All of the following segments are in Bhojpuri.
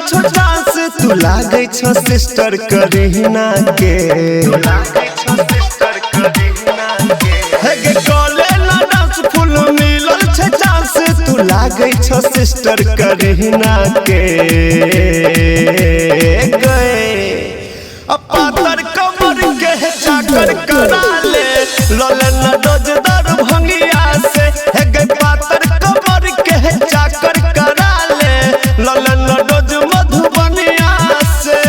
छोटा से तू लागे छो सिस्टर करीना के तू लागे छो सिस्टर करीना के गए पातर कमर के चाकर करा ले ललन डोजदार भंगिया से है गए पातर कमर के चाकर करा ले ललन डोज मधुबनिया से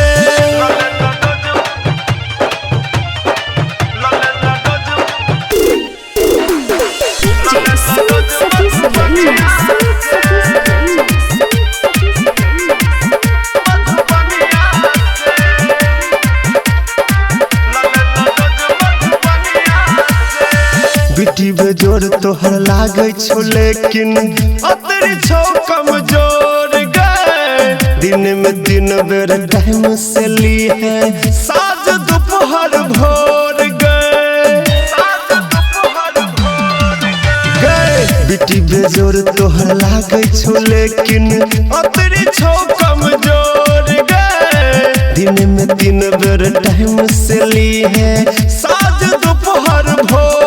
बिटी बेजोर तोहर लागे छो लेकिन अतरी छो कमजोर गए दिन में दिन बेर टाइम से ली है साज दोपहर भोर गए बिटी बेजोर तोहर लागे छो लेकिन अतरी छो कमजोर गए दिन में दिन बेर टाइम से ली है साज दोपहर भोर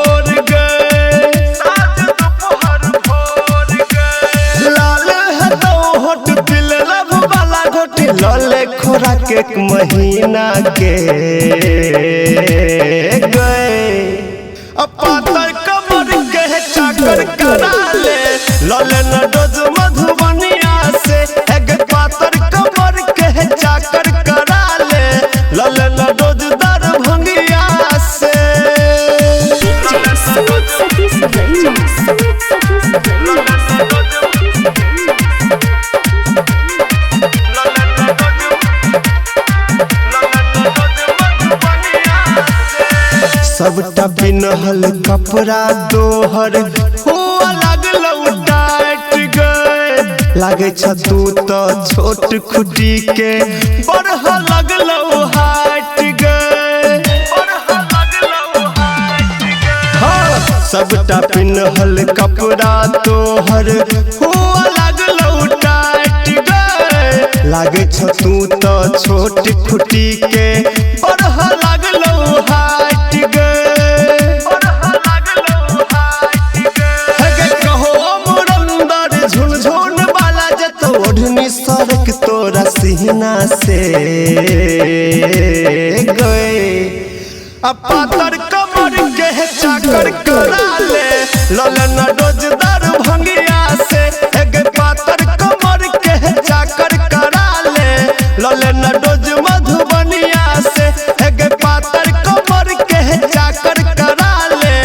लले खोराक एक महीना के गए पातर कमर के चाकर करा ले ललन डोज मधुबनिया से एक पातर कमर के चाकर करा ले ललन डोज दर भंगिया से सबटा बिनहल कपड़ा दोहर हुआ लगलौ टाइट गए लागे छ तू तो छोट खुटी के बड़ह लगलौ हाट गए सबटा बिनहल कपड़ा दोहर हुआ लगलौ टाइट गए लागे छ तू तो छोट खुटी के बड़ह लगलौ हाट सड़क तोरा सीना से गए पातर कमर के चाकर करा ले ललन डोजदार भंगिया से एक पातर कमर के चाकर करा ले ललन डोज मधुबनिया से एक पातर कमर के चाकर करा ले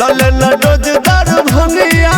ललन डोजदार भंगिया